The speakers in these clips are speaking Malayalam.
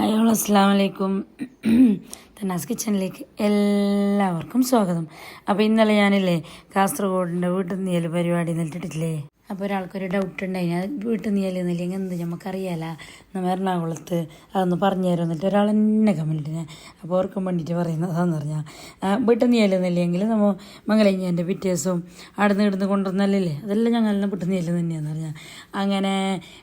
ഹായ് ഹലോ അസ്സാം വലൈക്കും. തന്നാസ് കിച്ചണിലേക്ക് എല്ലാവർക്കും സ്വാഗതം. അപ്പോൾ ഇന്നലെ ഞാനില്ലേ കാസർഗോഡിൻ്റെ വീട്ടിൽ നിന്ന് പരിപാടി നിന്നിട്ടില്ലേ. അപ്പോൾ ഒരാൾക്കൊരു ഡൗട്ട് ഉണ്ടായി, അത് വീട്ടിൽ നിന്ന് എന്നില്ലെങ്കിൽ എന്ത് നമുക്കറിയാല നമ്മൾ എറണാകുളത്ത് അതൊന്ന് പറഞ്ഞു തരും. എന്നിട്ട് ഒരാൾ എന്നെ കമൻറ്റിന് അപ്പോൾ ഓർക്കും വേണ്ടിയിട്ട് പറയുന്നതാന്ന് പറഞ്ഞാൽ വീട്ടിൽ നിന്ന് എന്നില്ലെങ്കിൽ നമ്മൾ മംഗലഞ്ഞൻ്റെ പിറ്റേ ദിവസവും അവിടെ നിന്ന് കൊണ്ടുവന്നല്ലേ, അതെല്ലാം ഞങ്ങളെല്ലാം വീട്ടിൽ നിന്ന് തന്നെയാന്ന് പറഞ്ഞാൽ അങ്ങനെ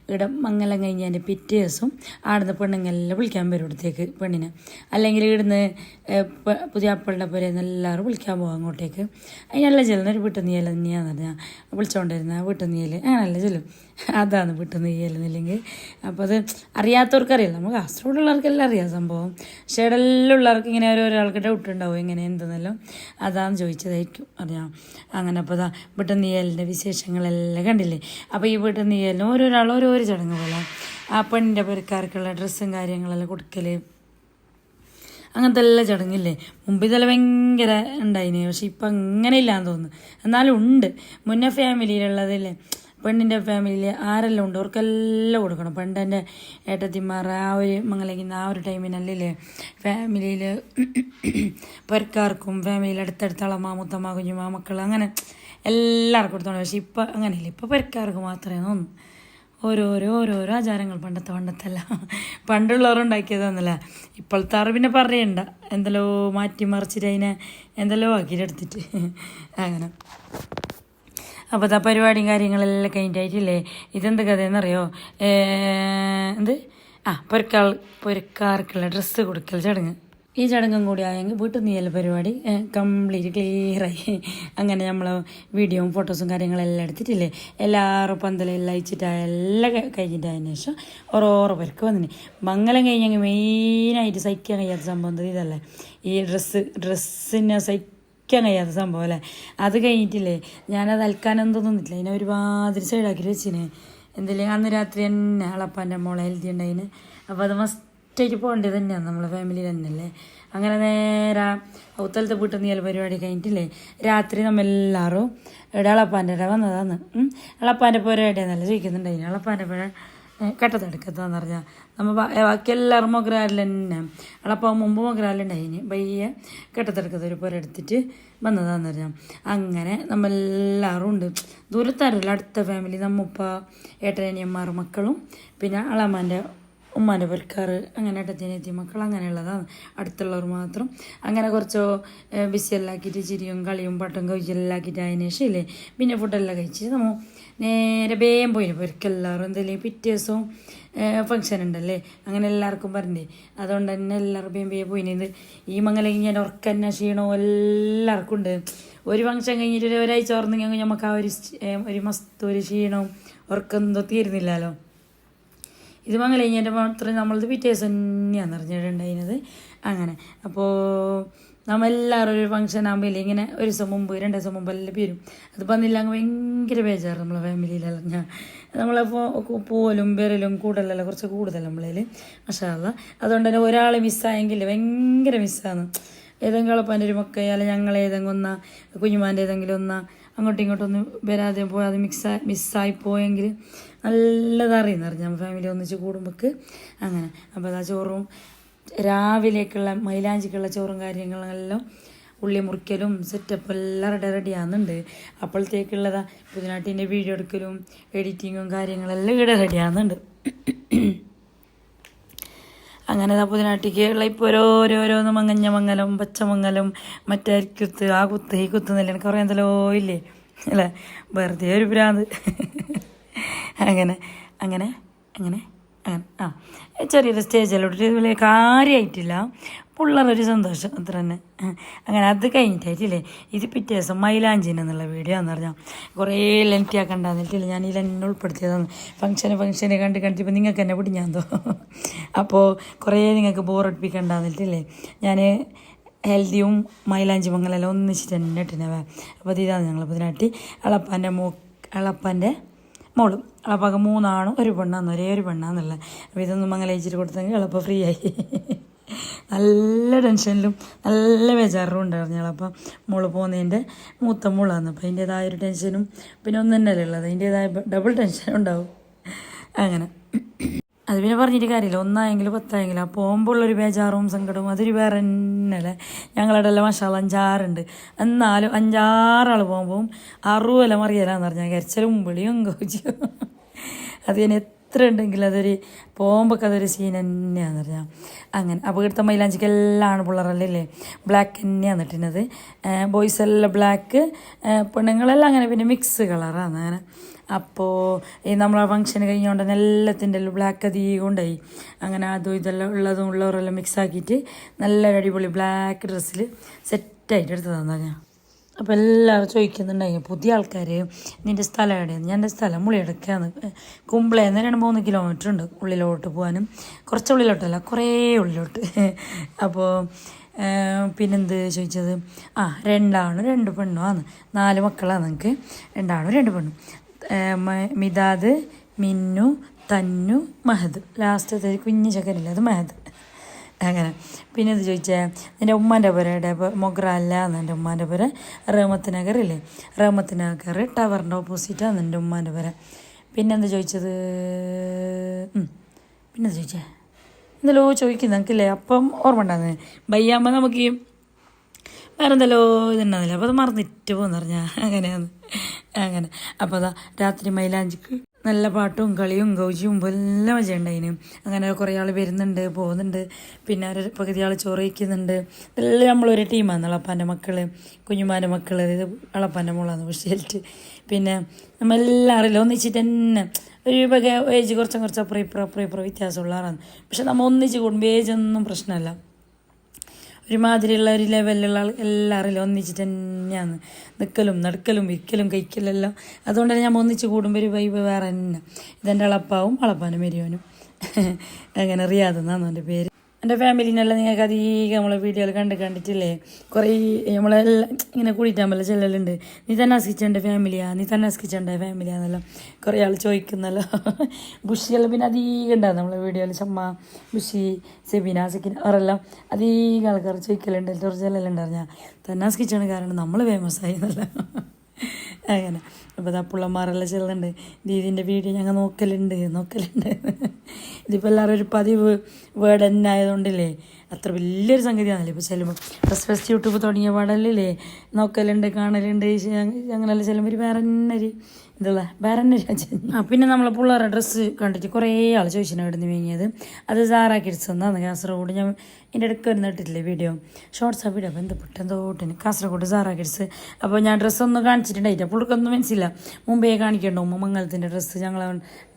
ഇവിടെ മംഗലം കഴിഞ്ഞതിൻ്റെ പിറ്റേ ദിവസം ആടുന്ന് പെണ്ണുങ്ങളെല്ലാം വിളിക്കാൻ വരും ഇവിടത്തേക്ക് പെണ്ണിനെ, അല്ലെങ്കിൽ ഇവിടുന്ന് പുതിയ അപ്പളുടെ പോലെ എല്ലാവരും വിളിക്കാൻ പോകും അങ്ങോട്ടേക്ക്. അതിനെല്ലാം ചെല്ലുന്ന ഒരു വീട്ടിൽ നിന്ന് തന്നെയാന്ന് പറഞ്ഞാൽ വിളിച്ചുകൊണ്ടിരുന്ന വീട്ടിൽ നിന്ന് അങ്ങനല്ല ചെല്ലും. അതാണ് വീട്ടിൽ നിന്ന് ചെയ്യുന്നില്ലെങ്കിൽ. അപ്പോൾ അത് അറിയാത്തവർക്കറിയില്ല, നമ്മൾ കാസർഗോഡുള്ളവർക്കെല്ലാം അറിയാം സംഭവം. പക്ഷേ ഇവിടെല്ലാം ഉള്ളവർക്ക് ഇങ്ങനെ ഓരോരാൾക്ക് ഡൗട്ട് ഉണ്ടാവും എങ്ങനെ എന്തെന്നെല്ലാം, അതാണ് ചോദിച്ചതായിരിക്കും അറിയാം. അങ്ങനെ അപ്പോൾ അതാ വീട്ടിൽ നീയലിൻ്റെ വിശേഷങ്ങളെല്ലാം കണ്ടില്ലേ. അപ്പോൾ ഈ വീട്ടിൽ നീയലിന് ഓരോരാൾ ഓരോരോ ചടങ്ങ് പോലെ ആ പെണ്ണിൻ്റെ പേർക്കാർക്കുള്ള ഡ്രസ്സും കാര്യങ്ങളെല്ലാം കൊടുക്കൽ, അങ്ങനത്തെ എല്ലാ ചടങ്ങില്ലേ. മുമ്പ് ഇതെല്ലാം ഭയങ്കര ഉണ്ടായിന്, പക്ഷെ ഇപ്പം അങ്ങനെ ഇല്ലാന്ന് തോന്നുന്നു. എന്നാലും ഉണ്ട്. മുന്നേ ഫാമിലിയിലുള്ളതില്ലേ, പെണ്ണിൻ്റെ ഫാമിലിയിൽ ആരെല്ലാം ഉണ്ട് അവർക്കെല്ലാം കൊടുക്കണം. പണ്ടെൻ്റെ ഏട്ടത്തിമാർ ആ ഒരു മംഗലിക്കുന്ന ആ ഒരു ടൈമിനല്ലേ ഫാമിലിയിൽ പെരക്കാർക്കും ഫാമിലിയിൽ അടുത്തടുത്ത അളമ്മ മുത്തമ്മ കുഞ്ഞുമ്മ മക്കൾ അങ്ങനെ എല്ലാവർക്കും കൊടുത്തോണം. പക്ഷെ ഇപ്പം അങ്ങനെയില്ല, ഇപ്പം പെരക്കാർക്ക് മാത്രമേ തോന്നുന്നു. ഓരോരോ ആചാരങ്ങൾ പണ്ടത്തല്ല പണ്ടുള്ളവരുണ്ടാക്കിയതാന്നല്ല. ഇപ്പോഴത്തെ അറിവിനെ പറയണ്ട, എന്തെല്ലോ മാറ്റി മറിച്ചിട്ട് അതിനെ എന്തെല്ലോ ആക്കിയിട്ടെടുത്തിട്ട് അങ്ങനെ. അപ്പോൾ ആ പരിപാടിയും കാര്യങ്ങളെല്ലാം കഴിഞ്ഞിട്ടായിട്ടില്ലേ. ഇതെന്ത് കഥയെന്നറിയോ, എന്ത് പൊരക്കാർക്കുള്ള ഡ്രസ്സ് കൊടുക്കൽ ചടങ്ങ്. ഈ ചടങ്ങും കൂടി ആയെങ്കിൽ വീട്ടിൽ നീയല്ല പരിപാടി കംപ്ലീറ്റ് ക്ലിയറായി. അങ്ങനെ നമ്മൾ വീഡിയോയും ഫോട്ടോസും കാര്യങ്ങളെല്ലാം എടുത്തിട്ടില്ലേ, എല്ലാവരും പന്തലെല്ലാം അയച്ചിട്ടെല്ലാം കഴിഞ്ഞിട്ടതിന് ശേഷം ഓരോരോ പേർക്ക് വന്നിന്. മംഗലം കഴിഞ്ഞെങ്കിൽ മെയിനായിട്ട് സഹിക്കാൻ കഴിയാത്ത സംഭവം ഇതല്ലേ, ഈ ഡ്രസ്സിനെ സഹിക്കാൻ കഴിയാത്ത സംഭവം അല്ലേ. അത് കഴിഞ്ഞിട്ടില്ലേ ഞാനത് അൽക്കാനൊന്നും തോന്നിട്ടില്ല, അതിനെ ഒരുമാതിരി സൈഡാക്കി വെച്ചിന്. എന്തെങ്കിലും അന്ന് രാത്രി തന്നെ അളപ്പാൻ്റെ മോളെ ഹെൽത്തി ഉണ്ടായിന്. അപ്പോൾ അത് മസ്റ്റായിട്ട് പോകേണ്ടത് തന്നെയാണ് നമ്മളെ ഫാമിലി തന്നെയല്ലേ. അങ്ങനെ നേരെ ഔത്തലത്തെ വീട്ടിൽ നിന്ന് പരിപാടി കഴിഞ്ഞിട്ടില്ലേ രാത്രി നമ്മളെല്ലാവരും ഇവിടെ അളപ്പാൻ്റെ വന്നതാണ്. അളപ്പാൻ്റെ പുരയുടെയെന്നല്ല ചോദിക്കുന്നുണ്ടായിന്. അളപ്പാൻ്റെ പുര കെട്ടത്തെടുക്കത്താന്ന് പറഞ്ഞാൽ നമ്മൾ ബാക്കി എല്ലാവരും മൊഗ്രാലിൽ തന്നെ അളപ്പാൻ മുമ്പ് മൊഗ്രാലുണ്ടായിന്. പയ്യെ കെട്ടത്തെടുക്കത്ത ഒരു പുര എടുത്തിട്ട് വന്നതാന്ന് പറഞ്ഞാൽ അങ്ങനെ നമ്മളെല്ലാവരും ഉണ്ട്. ദൂരത്താരല്ല, അടുത്ത ഫാമിലി നമ്മുപ്പ ഏട്ടനിയന്മാർ മക്കളും പിന്നെ അളമാൻ്റെ ഉമ്മാൻ്റെ പെരക്കാർ അങ്ങനെ ഏട്ടത്തിനെത്തി മക്കൾ അങ്ങനെയുള്ളതാണ്, അടുത്തുള്ളവർ മാത്രം. അങ്ങനെ കുറച്ച് ബിസിയെല്ലാം ആക്കിയിട്ട് ചിരിയും കളിയും പാട്ടും കഴിച്ചെല്ലാം ആക്കിയിട്ട് അതിന് ശേഷം ഇല്ലേ പിന്നെ ഫുഡെല്ലാം കഴിച്ചിട്ട് നമ്മൾ നേരെ വേഗം പോയിന് പെരക്കെല്ലാവരും. എന്തെങ്കിലും പിറ്റേ ദിവസവും ഫങ്ഷൻ ഉണ്ടല്ലേ, അങ്ങനെ എല്ലാവർക്കും പറഞ്ഞേ. അതുകൊണ്ട് തന്നെ എല്ലാവരും വേഗം പോയിന്. ഈ മംഗലം ഞാൻ ഉറക്കന്നെ ക്ഷീണവും എല്ലാവർക്കും ഉണ്ട്. ഒരു ഫങ്ഷൻ കഴിഞ്ഞിട്ട് ഒരാഴ്ച ഓർന്നെങ്കിൽ നമുക്ക് ആ ഒരു മസ്ത് ഒരു ക്ഷീണവും ഉറക്കൊന്നും തീരുന്നില്ലല്ലോ. ഇത് മംഗലഞ്ഞൻ്റെ മാത്രം നമ്മളത് പിറ്റേ ദിവസം തന്നെയാണ് അറിഞ്ഞിട്ടുണ്ടായിരുന്നത്. അങ്ങനെ അപ്പോൾ നമ്മളെല്ലാവരും ഒരു ഫങ്ഷൻ ആകുമ്പോൾ ഇങ്ങനെ ഒരു ദിവസം മുമ്പ് 2 ദിവസം മുമ്പ് എല്ലാം വരും. അത് വന്നില്ല അങ്ങ് ഭയങ്കര ബേജാറ് നമ്മളെ ഫാമിലിയിലെല്ലാം. നമ്മളെ പോലും വരലും കൂടലെല്ലാം കുറച്ച് കൂടുതൽ നമ്മളതിൽ മാഷാ അല്ലാ. അതുകൊണ്ട് തന്നെ ഒരാൾ മിസ്സായെങ്കിൽ ഭയങ്കര മിസ്സാണ്. ഏതെങ്കിലും അളപ്പാൻ്റെ ഒരു മക്ക അല്ല ഞങ്ങളേതെങ്കിലും ഒന്നാ കുഞ്ഞുമാൻ്റെ ഏതെങ്കിലും ഒന്നാ അങ്ങോട്ടും ഇങ്ങോട്ടൊന്നും വരാതെ പോയാൽ അത് മിസ്സായി പോയെങ്കിൽ നല്ലതറിയുന്നറിഞ്ഞ നമ്മൾ ഫാമിലി ഒന്നിച്ച് കൂടുമ്പോൾക്ക് അങ്ങനെ. അപ്പോൾ ആ ചോറും രാവിലേക്കുള്ള മൈലാഞ്ചിക്കുള്ള ചോറും കാര്യങ്ങളെല്ലാം ഉള്ളി മുറിക്കലും സെറ്റപ്പ് എല്ലാം റെഡിയാകുന്നുണ്ട്. അപ്പോഴത്തേക്കുള്ളതാ പുതിനാട്ടിൻ്റെ വീഡിയോ എടുക്കലും എഡിറ്റിങ്ങും കാര്യങ്ങളെല്ലാം ഇവിടെ റെഡിയാകുന്നുണ്ട്. അങ്ങനെ പുതിനാട്ടിക്ക് ഉള്ള ഇപ്പോൾ ഓരോരോന്ന് മംഗലം പച്ചമംഗലം മറ്റേ കുത്ത് ആ കുത്ത് ഈ കുത്ത് എന്നല്ലേ കുറേ എന്തെല്ലോ ഇല്ലേ അല്ലേ, വെറുതെ ഒരു ഭ്രാന്ത്. അങ്ങനെ അങ്ങനെ അങ്ങനെ അങ്ങനെ ചെറിയൊരു സ്റ്റേജിലോട്ട് വലിയ കാര്യമായിട്ടില്ല, പിള്ളേരൊരു സന്തോഷം അത്ര തന്നെ. അങ്ങനെ അത് കഴിഞ്ഞിട്ടായിട്ടില്ലേ ഇത് പിറ്റേ ദിവസം മൈലാഞ്ചിന് എന്നുള്ള വീഡിയോ എന്ന് പറഞ്ഞാൽ കുറേ ലെങ്തി ആക്കണ്ടാന്നിട്ടില്ല, ഞാൻ ഈ എന്നെ ഉൾപ്പെടുത്തിയതാണ്. ഫംഗ്ഷന് കണ്ടിപ്പോൾ നിങ്ങൾക്ക് എന്നെ പിടിഞ്ഞാന്തോ. അപ്പോൾ കുറേ നിങ്ങൾക്ക് ബോറടിപ്പിക്കണ്ടാന്നിട്ടില്ലേ ഞാൻ ഹെൽത്തിയും മൈലാഞ്ചി മംഗലെല്ലാം ഒന്നിച്ചിട്ട് തന്നെ ഇട്ടിനവേ. അപ്പോൾ ഇതാണ് ഞങ്ങൾ പുതിനാട്ടി അളപ്പാൻ്റെ മോളും അളപ്പാക്ക് 3 ആണും 1 പെണ്ണാന്ന്, ഒരേ ഒരു പെണ്ണാന്നുള്ളത്. അപ്പോൾ ഇതൊന്നും മംഗലയിച്ചിട്ട് കൊടുത്തെങ്കിൽ എളുപ്പം ഫ്രീ ആയി. നല്ല ടെൻഷനിലും നല്ല ബേജാറും ഉണ്ടായിരുന്നു ഞങ്ങളപ്പം മോള് പോകുന്നതിൻ്റെ മൂത്ത മോളാണ്. അപ്പോൾ അതിൻ്റേതായൊരു ടെൻഷനും പിന്നെ ഒന്നും തന്നെയല്ലേ ഉള്ളത്, അതിൻ്റേതായ ഡബിൾ ടെൻഷനും ഉണ്ടാവും. അങ്ങനെ അത് പിന്നെ പറഞ്ഞിട്ട് കാര്യമില്ല, ഒന്നായെങ്കിലും 10 ആ പോകുമ്പോഴുള്ളൊരു ബേജാറും സങ്കടവും അതൊരു വേറെ തന്നെയല്ലേ. ഞങ്ങളുടെ എല്ലാം മഷാല 5-6 എന്നാലും 5-6 പോകുമ്പോൾ 60 മറിയലാന്ന് പറഞ്ഞാൽ കരച്ചിലും വിളിയും കോച്ചിയും അത് ഞാൻ എത്ര ഉണ്ടെങ്കിലും അതൊരു പോകുമ്പോൾ അതൊരു സീൻ തന്നെയാണെന്ന് പറഞ്ഞാൽ അങ്ങനെ. അപ്പോൾ ഇവിടുത്തെ മൈലാഞ്ചിക്കെല്ലാം ആണ് പിള്ളേരല്ലേ ബ്ലാക്ക് തന്നെയാണ് ഇട്ടുന്നത്, ബോയ്സ് എല്ലാം ബ്ലാക്ക്, പെണ്ണുങ്ങളെല്ലാം അങ്ങനെ പിന്നെ മിക്സ് കളറാണ് അങ്ങനെ. അപ്പോൾ ഈ നമ്മളെ ഫംഗ്ഷൻ കഴിഞ്ഞുകൊണ്ട് തന്നെ എല്ലാത്തിൻ്റെ ബ്ലാക്ക് അധികം ഉണ്ടായി അങ്ങനെ. അതും ഇതെല്ലാം ഉള്ളവരെല്ലാം മിക്സ് ആക്കിയിട്ട് നല്ലൊരു അടിപൊളി ബ്ലാക്ക് ഡ്രസ്സിൽ സെറ്റായിട്ട് എടുത്തതാണ് ഞാൻ. അപ്പോൾ എല്ലാവരും ചോദിക്കുന്നുണ്ടായി പുതിയ ആൾക്കാർ നിൻ്റെ സ്ഥലം എവിടെയാണ്. ഞാൻ എൻ്റെ സ്ഥലം മുളിയടക്കാണ്, കുമ്പളേന്ന് 2-3 കിലോമീറ്റർ ഉണ്ട് ഉള്ളിലോട്ട് പോകാനും. കുറച്ച് ഉള്ളിലോട്ടല്ല, കുറേ ഉള്ളിലോട്ട്. അപ്പോൾ പിന്നെന്ത് ചോദിച്ചത്, 2 ആണും 2 പെണ്ണുമാണ്, 4 മക്കളാണ് നിങ്ങൾക്ക്, 2 ആണും 2 പെണ്ണും. മിതാദ്, മിന്നു, തന്നു, മഹദ്, ലാസ്റ്റത്തെ കുഞ്ഞു ചക്കരയില്ല അത് മഹദ് അങ്ങനെ. പിന്നെ ഇത് ചോദിച്ചാൽ എൻ്റെ ഉമ്മാൻ്റെ പേരുടെ മൊഗ്രാല്ല എന്ന്, എൻ്റെ ഉമ്മാൻ്റെ പേര് റഹ്മത്ത് നഗറില്ലേ, റഹ്മത്ത് നഗർ ടവറിൻ്റെ ഓപ്പോസിറ്റാണ് എൻ്റെ ഉമ്മാൻ്റെ പേര്. പിന്നെന്താ ചോദിച്ചത്, പിന്നെന്താ ചോദിച്ചേ, എന്തെല്ലോ ചോദിക്കുന്നത് നമുക്കില്ലേ അപ്പം ഓർമ്മ ഉണ്ടാകുന്നത് ബയ്യാകുമ്പോൾ നമുക്ക് വേറെ എന്തെല്ലോ ഇതുണ്ടാകുന്നില്ല, അപ്പോൾ അത് മറന്നിട്ട് പോകുന്ന പറഞ്ഞാൽ അങ്ങനെയാണ് അങ്ങനെ. അപ്പോൾ അതാ രാത്രി മൈലാഞ്ചിക്ക് നല്ല പാട്ടും കളിയും ഗൗജിയും എല്ലാം വെച്ചിട്ടുണ്ടായിന്. അങ്ങനെ കുറേ ആൾ വരുന്നുണ്ട് പോകുന്നുണ്ട്, പിന്നെ ഒരു പകുതി ആൾ ചോറ് വയ്ക്കുന്നുണ്ട്. ഇതെല്ലാം നമ്മളൊരു ടീമാണ്, അളപ്പാൻ്റെ മക്കൾ, കുഞ്ഞുമാൻ്റെ മക്കൾ, ഇത് അളപ്പാൻ്റെ മോളാണ് പക്ഷേറ്റ്. പിന്നെ നമ്മളെല്ലാവരും ഒന്നിച്ചിട്ട് തന്നെ ഒരു ഏജ് കുറച്ച് അപ്പുറം വ്യത്യാസമുള്ളവരാണ്. പക്ഷെ നമ്മൾ ഒന്നിച്ച് കൂടുമ്പോൾ ഏജൊന്നും പ്രശ്നമല്ല, ഒരുമാതിരിയുള്ള ഒരു ലെവലിലുള്ള എല്ലാവരും ഒന്നിച്ചിട്ട് തന്നെയാണ് നിൽക്കലും നടക്കലും ഇരിക്കലും കഴിക്കലെല്ലാം. അതുകൊണ്ട് തന്നെ ഞാൻ ഒന്നിച്ച് കൂടുമ്പോൾ ഒരു വൈബ് വേറെ തന്നെ. ഇതെൻ്റെ അളപ്പാനും മെരിയോനും അങ്ങനെ റിയാദ് എന്നാണ് എൻ്റെ പേര്. എൻ്റെ ഫാമിലിനെല്ലാം നിങ്ങൾക്ക് അധികം നമ്മളെ വീഡിയോയിൽ കണ്ടിട്ടില്ലേ, കുറേ നമ്മളെല്ലാം ഇങ്ങനെ കൂടിയിട്ടാകുമ്പോൾ ചെല്ലലുണ്ട്, നീ തന്നാസ് കിച്ചൻ്റെ ഫാമിലിയാണ്, നീ തന്നാസ് കിച്ചൻ്റെ ഫാമിലിയാണെന്നെല്ലാം കുറേ ആൾ ചോദിക്കുന്നല്ലോ. ബുഷിയെല്ലാം പിന്നെ അധികം ഉണ്ടാകും നമ്മളെ വീഡിയോയിൽ, ചമ്മ, ബുഷി, സെബീന, സെക്കിന അവരെല്ലാം അധികം ആൾക്കാർ ചോദിക്കലുണ്ട്. ചെല്ലെല്ലാം ഉണ്ടായിരുന്നു ഞാൻ തന്നാസ് കിച്ചണ് കാരണം നമ്മൾ ഫേമസ് ആയി എന്നല്ല അങ്ങനെ. അപ്പോൾ ഇതാ പിള്ളമാരെല്ലാം ചെല്ലുന്നുണ്ട്, ദീദിൻ്റെ വീഡിയോ ഞങ്ങൾ നോക്കലുണ്ട്. ഇതിപ്പോൾ എല്ലാവരും ഒരു പതിവ് വേർഡ് തന്നെ ആയതുകൊണ്ടില്ലേ അത്ര വലിയൊരു സംഗതിയാണല്ലോ. ഇപ്പോൾ ചെല്ലുമ്പോൾ ഫസ്റ്റ് യൂട്യൂബ് തുടങ്ങിയ പാടല്ലേ നോക്കലുണ്ട്, കാണലുണ്ട്, അങ്ങനെല്ലാം ചെല്ലുമ്പോൾ ഒരു വേറെ തന്നെ ഒരു ഇതുള്ള വേറെ തന്നെ രാജ്യം. പിന്നെ നമ്മളെ പിള്ളേരുടെ ഡ്രസ്സ് കണ്ടിട്ട് കുറേ ആൾ ചോദിച്ചാൽ ഇവിടുന്ന് വാങ്ങിയത്. അത് സാറാ കിഡ്സ് എന്നാണ് കാസർഗോഡ്. ഞാൻ എൻ്റെ ഇടയ്ക്ക് വരുന്ന ഇട്ടിട്ടില്ലേ വീഡിയോ, ഷോർട്ട്സാ വീഡിയോ ബന്ധപ്പെട്ടെന്തോട്ടിന് കാസർഗോഡ് സാറാ കിഡ്സ്. അപ്പോൾ ഞാൻ ഡ്രസ്സൊന്നും കാണിച്ചിട്ടുണ്ടായിട്ട് പുള്ളിക്കൊന്നും മനസ്സില്ല, മുമ്പേ കാണിക്കണ്ടോ മംഗലത്തിൻ്റെ ഡ്രസ്സ്, ഞങ്ങളെ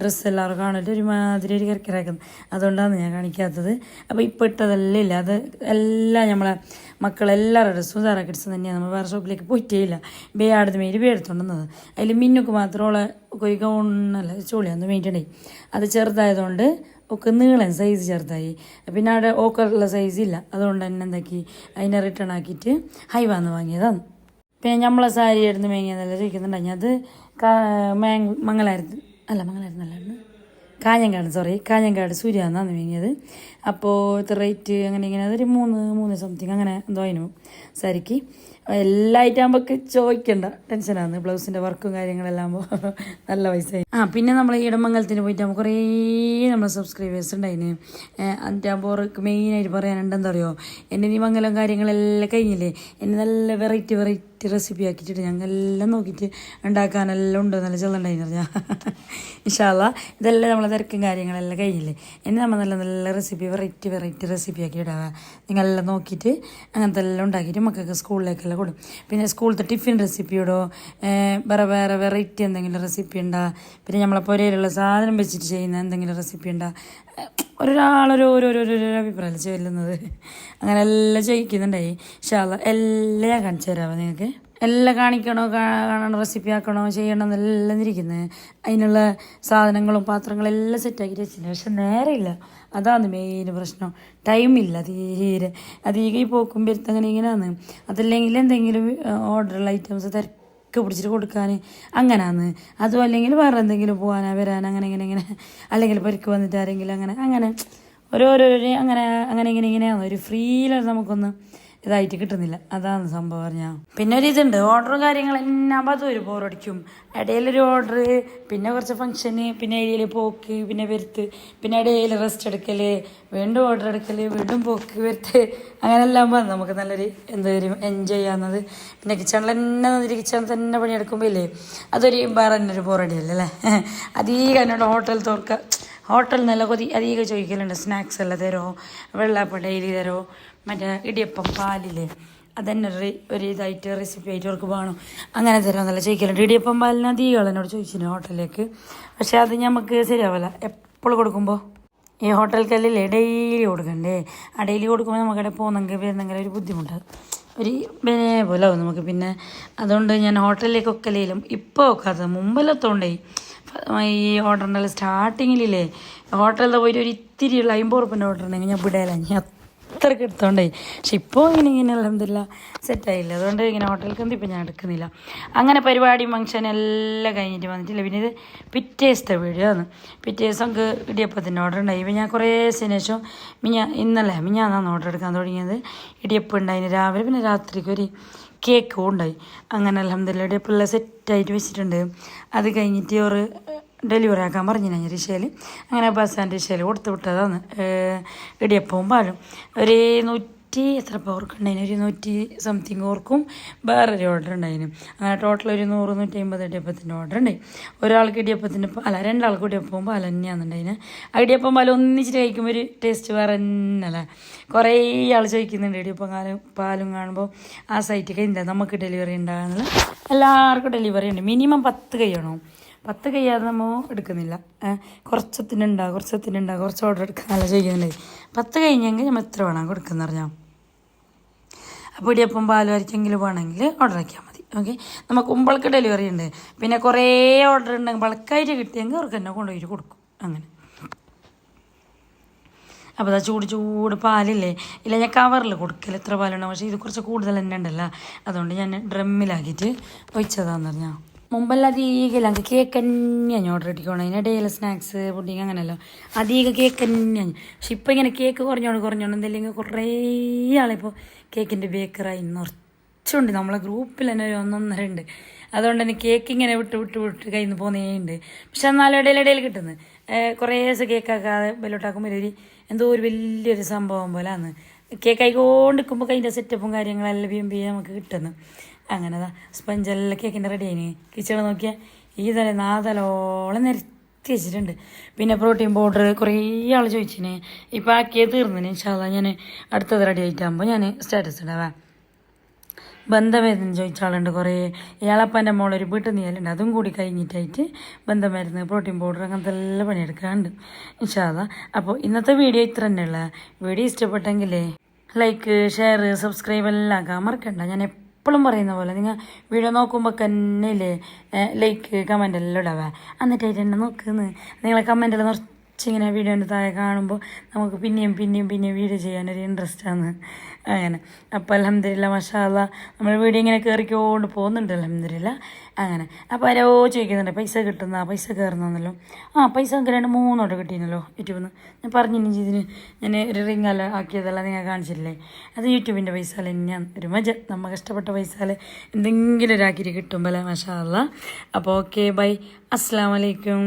ഡ്രസ്സ് എല്ലാവരും കാണിട്ട് ഒരുമാതിരി ഒരു കരക്കിറാക്കുന്നത്, അതുകൊണ്ടാണ് ഞാൻ കാണിക്കാത്തത്. അപ്പോൾ ഇപ്പോൾ ഇട്ടതല്ലേ ഇല്ല, അത് എല്ലാം നമ്മളെ മക്കളെല്ലാവരുടെ ഡ്രസ്സും സാറാ കിഡ്സ് തന്നെയാണ്. നമ്മൾ വേറെ ഷോപ്പിലേക്ക് പോയിട്ടേ ഇല്ല, ബേയാടുന്ന മേരി ബേടുത്തോണ്ടുന്നത്. അതിൽ മിന്നുക്ക് മാത്രം ഓളെ ഒരു ഗൗണല്ല ചോളിയാന്ന് മേടിച്ചിട്ടുണ്ടായി, അത് ചെറുതായതുകൊണ്ട് ഒക്കെ നീളൻ സൈസ് ചെറുതായി, പിന്നെ അവിടെ ഓക്കറുള്ള സൈസ് ഇല്ല, അതുകൊണ്ട് തന്നെ എന്താക്കി അതിനെ റിട്ടേൺ ആക്കിയിട്ട് ഹൈവാന്ന് വാങ്ങിയതാണ്. പിന്നെ നമ്മളെ സാരി എടുത്ത് വാങ്ങിയതെല്ലാം ചോദിക്കുന്നുണ്ടായി, അത് മംഗലായിരുന്നല്ലായിരുന്നു കാഞ്ഞങ്ങാട് സൂര്യ എന്നാണ് വാങ്ങിയത്. അപ്പോൾ ഇത് റേറ്റ് അങ്ങനെ ഇങ്ങനെ അതൊരു 3 സംതിങ് അങ്ങനെ എന്തോ അതിനു സാരിക്ക്. എല്ലാ ഐറ്റാകുമ്പോൾ ചോദിക്കണ്ട, ടെൻഷനാണ്. ബ്ലൗസിൻ്റെ വർക്കും കാര്യങ്ങളെല്ലാം ആകുമ്പോൾ നല്ല പൈസയായി. പിന്നെ നമ്മൾ ഇടമംഗലത്തിന് പോയിട്ട് നമ്മൾ കുറേ നമ്മളെ സബ്സ്ക്രൈബേഴ്സ് ഉണ്ടായിന്. അതിൻ്റെയാകുമ്പോൾ മെയിനായിട്ട് പറയാനുണ്ടെന്താ അറിയോ, എൻ്റെ ഈ മംഗലം കാര്യങ്ങളെല്ലാം കഴിഞ്ഞില്ലേ, എന്നെ നല്ല വെറൈറ്റി റെസിപ്പി ആക്കിയിട്ട് ഞങ്ങളെല്ലാം നോക്കിയിട്ട് ഉണ്ടാക്കാനെല്ലാം ഉണ്ട്, നല്ല ചെല്ലുണ്ടായിന്ന് പറഞ്ഞാൽ ഇൻഷാ അല്ലാ. ഇതെല്ലാം നമ്മളെ തിരക്കും കാര്യങ്ങളെല്ലാം കഴിഞ്ഞില്ലേ, എന്നെ നമ്മൾ നല്ല റെസിപ്പി വെറൈറ്റി റെസിപ്പി ആക്കി ഇടാവുക. നിങ്ങളെല്ലാം നോക്കിയിട്ട് അങ്ങനത്തെ എല്ലാം ഉണ്ടാക്കിയിട്ട് മക്കൾക്ക് സ്കൂളിലേക്കെല്ലാം കൊടുക്കും. പിന്നെ സ്കൂളത്തെ ടിഫിൻ റെസിപ്പി ഇടോ, വേറെ വെറൈറ്റി എന്തെങ്കിലും റെസിപ്പി ഉണ്ടാ, പിന്നെ നമ്മളെ പുരയിലുള്ള സാധനം വെച്ചിട്ട് ചെയ്യുന്ന എന്തെങ്കിലും റെസിപ്പി ഉണ്ടാ, ഓരോരോ അഭിപ്രായം ചെല്ലുന്നത് അങ്ങനെ എല്ലാം ചെയ്യിക്കുന്നുണ്ടായി. ഇൻഷാ അല്ലാ എല്ലാം ഞാൻ കാണിച്ചു തരാമോ നിങ്ങൾക്ക്, എല്ലാം കാണണം, റെസിപ്പി ആക്കണോ, ചെയ്യണം എന്നെല്ലാം ഇരിക്കുന്നത്. അതിനുള്ള സാധനങ്ങളും പാത്രങ്ങളെല്ലാം സെറ്റാക്കിയിട്ട് വെച്ചിട്ടുണ്ട്. പക്ഷെ നേരമില്ല, അതാണ് മെയിൻ പ്രശ്നം, ടൈമില്ല തീരെ. അധികം ഈ പോക്കും വരുത്തങ്ങനെ ഇങ്ങനെയാണ്. അതല്ലെങ്കിൽ എന്തെങ്കിലും ഓർഡറുള്ള ഐറ്റംസ് തിരക്ക് പിടിച്ചിട്ട് കൊടുക്കാൻ അങ്ങനെയാണ്. അതും അല്ലെങ്കിൽ വേറെ എന്തെങ്കിലും പോകാനാ വരാൻ അങ്ങനെ അല്ലെങ്കിൽ പരിക്ക് വന്നിട്ട് ആരെങ്കിലും അങ്ങനെ ഓരോരോ അങ്ങനെ ഇങ്ങനെയാണ്. ഒരു ഫ്രീയിലാണ് നമുക്കൊന്ന് ഇതായിട്ട് കിട്ടുന്നില്ല. അതാണ് സംഭവം പറഞ്ഞാൽ. പിന്നെ ഒരു ഇതുണ്ട്, ഓർഡറും കാര്യങ്ങളെല്ലാം അപ്പോൾ അതൊരു ബോറടിക്കും. ഇടയിലൊരു ഓർഡർ, പിന്നെ കുറച്ച് ഫംഗ്ഷന്, പിന്നെ ഏരിയയിൽ പോക്ക്, പിന്നെ വരുത്ത്, പിന്നെ ഇടയിൽ റെസ്റ്റ് എടുക്കൽ, വീണ്ടും ഓർഡർ എടുക്കൽ, വീണ്ടും പോക്ക് വരുത്ത്, അങ്ങനെല്ലാം പറഞ്ഞ് നമുക്ക് നല്ലൊരു എന്തൊരു എൻജോയ് ചെയ്യാവുന്നത്. പിന്നെ കിച്ചണിൽ തന്നെ കിച്ചണിൽ തന്നെ പണിയെടുക്കുമ്പോൾ ഇല്ലേ അതൊരു വേറെ തന്നെ ഒരു ബോറടിയല്ലേ അല്ലേ. അധികം എന്നോട് ഹോട്ടൽ നല്ല അധികം ചോദിക്കലുണ്ട്, സ്നാക്സ് എല്ലാം തരുമോ, വെള്ളപ്പം ഡെയിലി തരുമോ, മറ്റേ ഇടിയപ്പം പാലില്ലേ അതന്നെ ഒരു ഇതായിട്ട് റെസിപ്പി ആയിട്ട് അവർക്ക് വേണം, അങ്ങനെ തരുമെന്നല്ല ചോദിക്കലുണ്ട്. ഇടിയപ്പം പാലിന് അധികം എന്നോട് ചോദിച്ചിന് ഹോട്ടലിലേക്ക്. പക്ഷെ അത് നമുക്ക് ശരിയാവില്ല എപ്പോഴും കൊടുക്കുമ്പോൾ. ഈ ഹോട്ടൽക്കല്ലേ ഡെയിലി കൊടുക്കണ്ടേ, ആ ഡെയിലി കൊടുക്കുമ്പോൾ നമുക്കിടെ പോകുന്നെങ്കിൽ വരുന്നെങ്കിൽ ഒരു ബുദ്ധിമുട്ടാണ്, ഒരു ബനെ പോലെ ആവും നമുക്ക്. പിന്നെ അതുകൊണ്ട് ഞാൻ ഹോട്ടലിലേക്കൊക്കെ അല്ലെങ്കിലും ഇപ്പോൾ വെക്കാത്തത് മുമ്പെല്ലാത്തോണ്ടേ ഈ ഓർഡറിൻ്റെ സ്റ്റാർട്ടിങ്ങിലില്ലേ ഹോട്ടലിൽ പോയിട്ട് ഒരു ഇത്തിരിയുള്ള 50 ഉറുപ്പിൻ്റെ ഓർഡർ ഉണ്ടെങ്കിൽ ഞാൻ വിടയില്ല, ഞാൻ അത്രയ്ക്ക് എടുത്തോണ്ടേ. പക്ഷെ ഇപ്പോൾ ഇങ്ങനെ അൽഹംദുലില്ലാ സെറ്റായില്ല, അതുകൊണ്ട് ഇങ്ങനെ ഹോട്ടലിൽ ഇപ്പം ഞാൻ എടുക്കുന്നില്ല. അങ്ങനെ പരിപാടി ഫംഗ്ഷൻ എല്ലാം കഴിഞ്ഞിട്ട് വന്നിട്ടില്ല. പിന്നെ ഇത് പിറ്റേ ദിവസത്തെ വീഡിയോ ആണ്. പിറ്റേ ദിവസം നമുക്ക് ഇടിയപ്പത്തിൻ്റെ ഓർഡർ ഉണ്ടായി. ഇപ്പം ഞാൻ കുറേ ദിവസത്തിന് ശേഷം മിഞ്ഞാന്നാണ് ഓർഡർ എടുക്കാൻ തുടങ്ങിയത്. ഇടിയപ്പം ഉണ്ടായിന് രാവിലെ, പിന്നെ രാത്രിക്ക് ഒരു കേക്കും ഉണ്ടായി. അങ്ങനെ അൽഹംദുലില്ലാ ഇടിയപ്പെല്ലാം സെറ്റായിട്ട് വെച്ചിട്ടുണ്ട്. അത് കഴിഞ്ഞിട്ട് ഒരു ഡെലിവറി ആക്കാൻ പറഞ്ഞു ഞാൻ റിക്ഷയിൽ. അങ്ങനെ ബസ്സാൻ്റെ റിക്ഷയിൽ കൊടുത്തു വിട്ടതാണ് ഇടിയപ്പവും പാലും. ഒരു 100 എത്ര ഓർക്കുണ്ടായിന്, ഒരു 100 സംതിങ് ഓർക്കും വേറൊരു ഓർഡർ ഉണ്ടായിന്. അങ്ങനെ ടോട്ടൽ ഒരു 100-150 ഇടിയപ്പത്തിൻ്റെ ഓർഡർ ഉണ്ടായി. ഒരാൾക്ക് ഇടിയപ്പത്തിൻ്റെ രണ്ടാൾക്ക് ഇടിയപ്പവും പാൽ തന്നെയാണ് ഉണ്ടായിന്. ആ ഇടിയപ്പം പാൽ ഒന്നിച്ചിട്ട് കഴിക്കുമ്പോൾ ഒരു ടേസ്റ്റ് വേറെ തന്നെയല്ലേ. കുറേ ആൾ ചോദിക്കുന്നുണ്ട് ഇടിയപ്പം പാലും കാണുമ്പോൾ ആ സൈറ്റ് കഴിഞ്ഞാൽ നമുക്ക് ഡെലിവറി ഉണ്ടാകുന്നില്ല. എല്ലാവർക്കും ഡെലിവറി ഉണ്ട്, മിനിമം 10 കഴിയണം. 10 കഴിയാതെ നമ്മൾ എടുക്കുന്നില്ല. കുറച്ച് ഓർഡർ എടുക്കാനല്ല ചെയ്യുന്നുണ്ട്. 10 കഴിഞ്ഞെങ്കിൽ നമ്മൾ എത്ര വേണം കൊടുക്കുന്ന പറഞ്ഞാൽ. അപ്പോൾ ഇടിയപ്പം പാലും ആയിരിക്കെങ്കിലും വേണമെങ്കിൽ ഓർഡർ ആക്കിയാൽ മതി. ഓക്കെ, നമുക്ക് മുമ്പൾക്ക് ഡെലിവറി ഉണ്ട്. പിന്നെ കുറേ ഓർഡർ ഉണ്ടെങ്കിൽ ബൾക്കായിട്ട് കിട്ടിയെങ്കിൽ അവർക്ക് തന്നെ കൊണ്ടുപോയിട്ട് കൊടുക്കും. അങ്ങനെ അപ്പോൾ അതാ ചൂട് പാലില്ലേ, ഇല്ല ഞാൻ കവറിൽ കൊടുക്കൽ എത്ര പാലുണ്ടോ. പക്ഷേ ഇത് കുറച്ച് കൂടുതൽ തന്നെ ഉണ്ടല്ലോ, അതുകൊണ്ട് ഞാൻ ഡ്രമ്മിലാക്കിയിട്ട് ഒഴിച്ചതാന്ന് പറഞ്ഞാൽ. മുമ്പെല്ലാം അധികം അങ്ങ് കേക്ക് തന്നെയാണ് ഓർഡർ ഇട്ടിക്കോണം. അതിന് ഇടയിൽ സ്നാക്സ് പുഡിങ് അങ്ങനെയല്ലോ അധികം കേക്ക് തന്നെയാണ്. പക്ഷെ ഇപ്പം ഇങ്ങനെ കേക്ക് കുറഞ്ഞോണ്ട് എന്തെങ്കിലും കുറേ ആളിപ്പോൾ കേക്കിൻ്റെ ബേക്കറായി നിറച്ചുണ്ട്. നമ്മളെ ഗ്രൂപ്പിൽ തന്നെ ഒരു 1-1.5 ഉണ്ട്. അതുകൊണ്ട് തന്നെ കേക്ക് ഇങ്ങനെ വിട്ട് കയ്യിൽ നിന്ന് പോകുന്നേ ഉണ്ട്. പക്ഷെ എന്നാലും ഇടയിൽ കിട്ടുന്നത് കുറേ ദിവസം കേക്കാക്കാതെ ബെല്ലോട്ടാക്കുമ്പോൾ എന്തോ ഒരു വലിയൊരു സംഭവം പോലെയാണ്. കേക്ക് ആയിക്കൊണ്ടിരിക്കുമ്പോൾ അതിൻ്റെ സെറ്റപ്പും കാര്യങ്ങളെല്ലാം നമുക്ക് കിട്ടുന്നു. അങ്ങനെ സ്പഞ്ചെല്ലാം കേക്കിൻ്റെ റെഡി ആയിന്. കിച്ചണിൽ നോക്കിയാൽ ഈ തല 4 തലോളം നിരത്തി വെച്ചിട്ടുണ്ട്. പിന്നെ പ്രോട്ടീൻ പൗഡർ കുറേ ആൾ ചോദിച്ചിന്, ഇപ്പം ആക്കിയത് തീർന്നിന്. ഇൻഷാ അല്ലാഹ് ഞാൻ അടുത്തത് റെഡി ആയിട്ടാകുമ്പോൾ ഞാൻ സ്റ്റാറ്റസ് ഇടാം. ബന്ധമരുന്ന് ചോദിച്ച ആളുണ്ട് കുറേ. ഇയാളപ്പൻ്റെ മോളൊരു വീട്ടിൽ നീലുണ്ട്, അതും കൂടി കഴിഞ്ഞിട്ടായിട്ട് ബന്ധമരുന്ന് പ്രോട്ടീൻ പൗഡർ അങ്ങനത്തെ എല്ലാം പണിയെടുക്കാറുണ്ട് ഇൻഷാ അല്ലാഹ്. അപ്പോൾ ഇന്നത്തെ വീഡിയോ ഇത്ര തന്നെയുള്ള. വീഡിയോ ഇഷ്ടപ്പെട്ടെങ്കിലേ ലൈക്ക്, ഷെയർ, സബ്സ്ക്രൈബ് എല്ലാം ആക്കാൻ മറക്കണ്ട. ഞാൻ എപ്പോഴും പറയുന്ന പോലെ നിങ്ങൾ വീഡിയോ നോക്കുമ്പോൾ തന്നെയില്ലേ ലൈക്ക് കമൻ്റ് എല്ലാം ഇടാവേ. എന്നിട്ടായിട്ട് എന്നെ നോക്കുന്നത് നിങ്ങളെ കമൻ്റെല്ലാം കുറച്ചിങ്ങനെ വീഡിയോൻ്റെ താഴെ കാണുമ്പോൾ നമുക്ക് പിന്നെയും വീഡിയോ ചെയ്യാനൊരു ഇൻട്രസ്റ്റാണ്. അങ്ങനെ അപ്പോൾ അൽഹംദുലില്ലാ മാഷാ അല്ലാഹ് നമ്മൾ വീഡിയോ ഇങ്ങനെ കയറിക്കൊണ്ട് പോകുന്നുണ്ട് അൽഹംദുലില്ലാ. അങ്ങനെ അപ്പോൾ ആരോ ചോദിക്കുന്നുണ്ട് പൈസ പൈസ കയറുന്നല്ലോ. പൈസ നമുക്ക് 2-3 ഓർഡർ കിട്ടിയിരുന്നല്ലോ യൂട്യൂബിൽ നിന്ന്. ഞാൻ പറഞ്ഞിന് ഇതിന് ഞാൻ ഒരു റിങ്ങല്ല ആക്കിയതെല്ലാം നിങ്ങൾ കാണിച്ചില്ലേ, അത് യൂട്യൂബിൻ്റെ പൈസ തന്നെയാണ്. ഒരു മജ നമുക്ക് ഇഷ്ടപ്പെട്ട പൈസ എന്തെങ്കിലും ഒരാക്കിയിട്ട് കിട്ടുമ്പോൾ മാഷാ അല്ലാഹ്. അപ്പോൾ ഓക്കെ ബൈ, അസ്സലാമു അലൈക്കും.